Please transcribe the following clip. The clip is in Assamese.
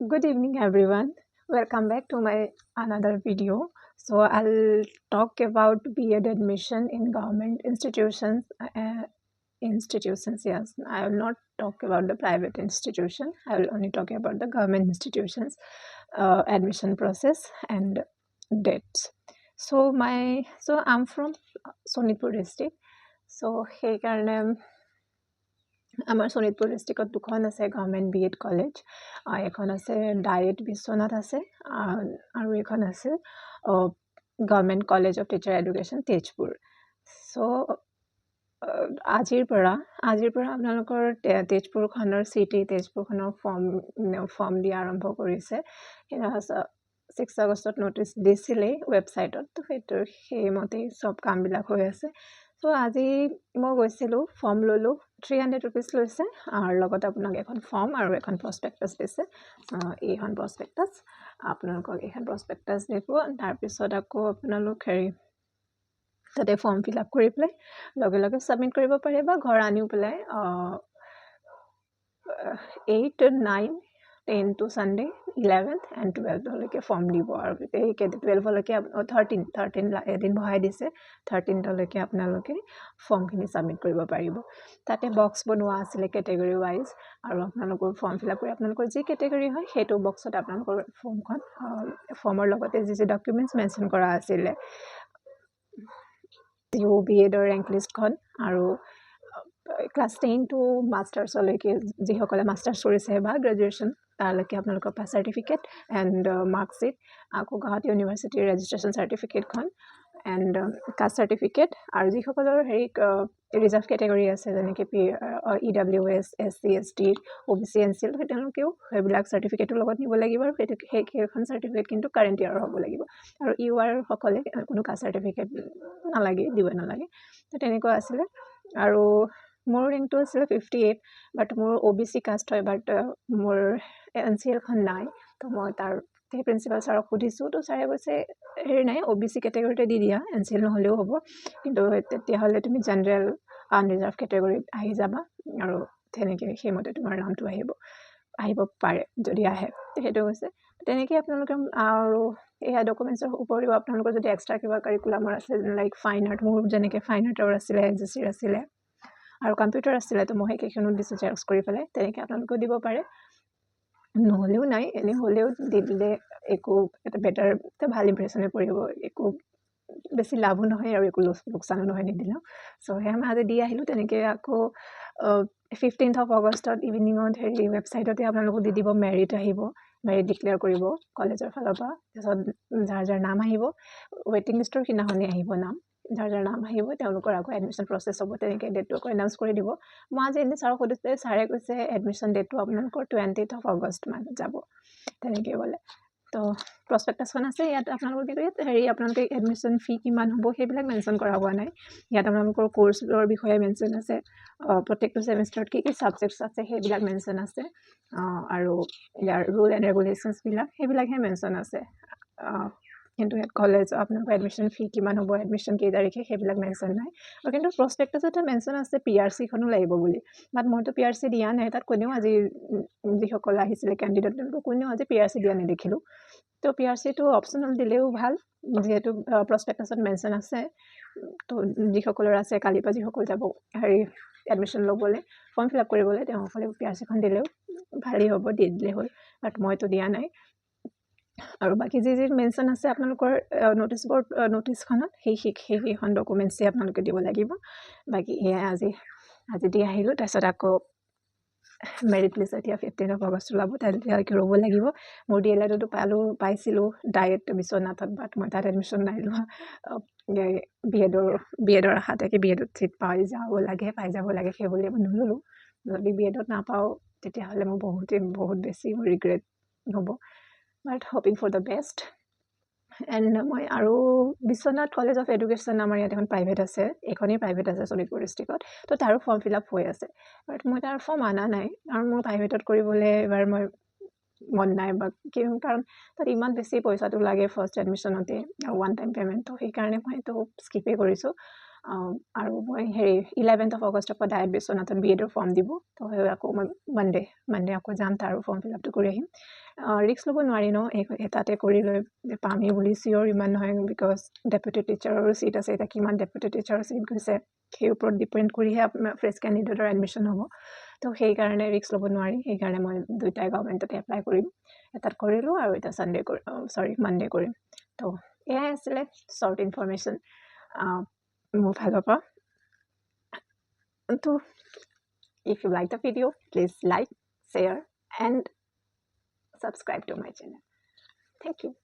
Good evening, everyone. Welcome back to my another video. So I'll talk about B.Ed admission in government institutions. Yes, I will not talk about the private institution. I will only talk about the government institutions admission process and dates. So I'm from Sonitpur district. So সেইকাৰণে আমাৰ শোণিতপুৰ ডিষ্ট্ৰিক্টত দুখন আছে গভৰ্ণমেণ্ট B.Ed কলেজ এখন আছে ডায়েট বিশ্বনাথ আছে আৰু এখন আছে government college of teacher education Tezpur চ' আজিৰ পৰা আপোনালোকৰ তেজপুৰখনৰ তেজপুৰখনৰ ফৰ্ম দিয়া আৰম্ভ কৰিছে 6 আগষ্টত নটিচ দিছিলেই ৱেবছাইটত তো সেইমতেই চব কামবিলাক হৈ আছে চ' আজি মই গৈছিলোঁ ফৰ্ম ল'লোঁ 300 rupees লৈছে আৰু লগত আপোনাক এখন ফৰ্ম আৰু এখন প্ৰস্পেক্টাছ দিছে এইখন প্ৰস্পেক্টাছ আপোনালোকক এইখন প্ৰস্পেক্টাছ দিব তাৰপিছত আকৌ আপোনালোক তাতে ফৰ্ম ফিল আপ কৰি পেলাই লগে লগে ছাবমিট কৰিব পাৰে বা ঘৰ আনিও পেলাই 8, 9, 10 to Sunday 11th and 12th লৈকে ফৰ্ম দিব আৰু 12 লৈকে 13 এদিন বহাই দিছে 13th লৈকে আপোনালোকে ফৰ্মখিনি ছাবমিট কৰিব পাৰিব তাতে বক্স বনোৱা আছিলে কেটেগৰী ৱাইজ আৰু আপোনালোকৰ ফৰ্ম ফিল আপ কৰি আপোনালোকৰ যি কেটেগৰী হয় সেইটো বক্সত আপোনালোকৰ ফৰ্মৰ লগতে যি ডকুমেণ্টছ মেনশ্যন কৰা আছিলে B.Edৰ ৰেংক লিষ্টখন আৰু ক্লাছ 10 টু মাষ্টাৰ্ছলৈকে যিসকলে মাষ্টাৰ্ছ কৰিছে বা গ্ৰেজুৱেশ্যন তালৈকে আপোনালোকৰ পাছ চাৰ্টিফিকেট এণ্ড মাৰ্কশ্বিট আকৌ গুৱাহাটী ইউনিভাৰ্চিটিৰ ৰেজিষ্ট্ৰেশ্যন চাৰ্টিফিকেটখন এণ্ড কাষ্ট চাৰ্টিফিকেট আৰু যিসকলৰ ৰিজাৰ্ভ কেটেগৰী আছে যেনেকৈ EWS SC ST OBC NCL তেওঁলোকেও সেইবিলাক চাৰ্টিফিকেটৰ লগত নিব লাগিব আৰু সেইখন চাৰ্টিফিকেট কিন্তু কাৰেণ্ট ইয়াৰৰ হ'ব লাগিব আৰু UR সকলে কোনো কাষ্ট চাৰ্টিফিকেট দিব নালাগে তো তেনেকুৱা আছিলে আৰু মোৰ ৰেংকটো আছিলে 58 বাট মোৰ OBC কাষ্ট হয় বাট মোৰ NCLখন নাই তো মই তাৰ সেই প্ৰিন্সিপাল ছাৰক সুধিছোঁ তো ছাৰে কৈছে নাই OBC কেটেগৰীতে দি দিয়া NCL নহ'লেও হ'ব কিন্তু তেতিয়াহ'লে তুমি জেনেৰেল আনৰিজাৰ্ভ কেটেগৰীত আহি যাবা আৰু তেনেকৈ সেইমতে তোমাৰ নামটো আহিব পাৰে যদি আহে সেইটো কৈছে তেনেকৈ আপোনালোকে আৰু এয়া ডকুমেণ্টছৰ উপৰিও আপোনালোকৰ যদি এক্সট্ৰা কিবা কাৰিকুলামৰ আছে লাইক ফাইন আৰ্ট মোৰ যেনেকৈ ফাইন আৰ্টৰ আছিলে NCCৰ আছিলে আৰু কম্পিউটাৰ আছিলে তো মই সেইকেইখনো দিছোঁ জেৰক্স কৰি পেলাই তেনেকৈ আপোনালোকেও দিব পাৰে নহ'লেও নাই এনে হ'লেও দি দিলে একো এটা বেটাৰ এটা ভাল ইম্প্ৰেশ্যনে পৰিব একো বেছি লাভো নহয় আৰু একো লোকচানো নহয় নিদিলেও চ' সেয়া মই আজি দি আহিলোঁ তেনেকৈ আকৌ 15th of Augustত ইভিনিঙত ৱেবছাইটতে আপোনালোকক দি দিব মেৰিট আহিব মেৰিট ডিক্লেয়াৰ কৰিব কলেজৰ ফালৰ পৰা তাৰপিছত যাৰ নাম আহিব ৱেইটিং লিষ্টৰ সিদিনাখনেই আহিব নাম যাৰ নাম আহিব তেওঁলোকৰ আকৌ এডমিশ্যন প্ৰচেছ হ'ব তেনেকৈ ডেটটো আকৌ এনাউন্স কৰি দিব মই আজি এনেই ছাৰক সুধিছে ছাৰে কৈছে এডমিশ্যন ডেটটো আপোনালোকৰ 20th of August মানত যাব তেনেকৈ ক'লে তো প্ৰস্পেক্টাছখন আছে ইয়াত আপোনালোকে কিন্তু আপোনালোকে এডমিশ্যন ফি কিমান হ'ব সেইবিলাক মেনশ্যন কৰা হোৱা নাই ইয়াত আপোনালোকৰ কোৰ্চৰ বিষয়ে মেনশ্যন আছে প্ৰত্যেকটো ছেমিষ্টাৰত কি ছাবজেক্টছ আছে সেইবিলাক মেনশ্যন আছে আৰু ইয়াৰ ৰুল এণ্ড ৰেগুলেশ্যনছবিলাক সেইবিলাকহে মেনশ্যন আছে কিন্তু ইয়াত কলেজ আপোনালোকৰ এডমিশ্যন ফি কিমান হ'ব এডমিশ্যন কেই তাৰিখে সেইবিলাক মেনশ্যন নাই আৰু কিন্তু প্ৰস্পেক্টাছতে মেনশ্যন আছে PRCখনো লাগিব বুলি বাট মইতো PRC দিয়া নাই তাত কোনেও আজি যিসকল আহিছিলে কেণ্ডিডেট তেওঁলোকে কোনেও আজি PRC দিয়া নেদেখিলোঁ তো PRCটো অপশ্যনেল দিলেও ভাল যিহেতু প্ৰস্পেক্টাছত মেনশ্যন আছে তো যিসকলৰ আছে কালিৰ পৰা যিসকল যাব এডমিশ্যন ল'বলৈ ফৰ্ম ফিল আপ কৰিবলৈ তেওঁসকলে PRCখন দিলেও ভালেই হ'ব দি দিলে হ'ল বাট মইতো দিয়া নাই আৰু বাকী যি মেনশ্যন আছে আপোনালোকৰ নটিছখনত সেইখন ডকুমেণ্টছেই আপোনালোকে দিব লাগিব বাকী এয়াই আজি দি আহিলোঁ তাৰপিছত আকৌ মেৰিট লিষ্ট এতিয়া 15th of August ওলাব তেতিয়ালৈকে ৰ'ব লাগিব মোৰ DLEডতো পাইছিলোঁ ডায়েট বিশ্বনাথত বাট মই তাত এডমিশ্যন নাই লোৱা B.Edৰ আশাতে B.Edত চিট পাই যাব লাগে সেইবুলি মই নল'লোঁ যদি B.Edত নাপাওঁ তেতিয়াহ'লে মোৰ বহুত বেছি ৰিগ্ৰেট হ'ব but hoping for the best and মই আৰু বিশ্বনাথ কলেজ অফ এডুকেশ্যন আমাৰ ইয়াত এখন প্ৰাইভেট আছে এইখনেই প্ৰাইভেট আছে শোণিতপুৰ ডিষ্ট্ৰিক্টত তো তাৰো ফৰ্ম ফিল আপ হৈ আছে বাট মই তাৰ ফৰ্ম অনা নাই কাৰণ মোৰ প্ৰাইভেটত কৰিবলৈ এবাৰ মই মন নাই বা কাৰণ তাত ইমান বেছি পইচাটো লাগে ফাৰ্ষ্ট এডমিশ্যনতে আৰু ওৱান টাইম পে'মেণ্ট তো সেইকাৰণে মই এইটো স্কিপেই কৰিছোঁ আৰু মই 11th of August পৰা ডায়েট বিশ্বনাথত BEd ফৰ্ম দিব তো সেই আকৌ মই মানডে আকৌ যাম তাৰ ফৰ্ম ফিল আপটো কৰি আহিম ৰিস্ক ল'ব নোৱাৰি ন এটাতে কৰি লৈ পামেই বুলি চিয়'ৰ ইমান নহয় বিকজ ডেপুটি টিচাৰৰো চিট আছে এতিয়া কিমান ডেপুটি টিচাৰৰ চিট গৈছে সেই ওপৰত ডিপেণ্ড কৰিহে আপোনাৰ ফ্ৰেছ কেণ্ডিডেটৰ এডমিশ্যন হ'ব তো সেইকাৰণে ৰিস্ক ল'ব নোৱাৰি সেইকাৰণে মই দুইটাই গভৰ্ণমেণ্টতে এপ্লাই কৰিম এটাত কৰিলোঁ আৰু এটা মানডে কৰিম তো এয়াই আছিলে শ্বৰ্ট ইনফৰমেশ্যন মোৰ ফালৰ পৰা তো if you like the video please like share and subscribe to my channel thank you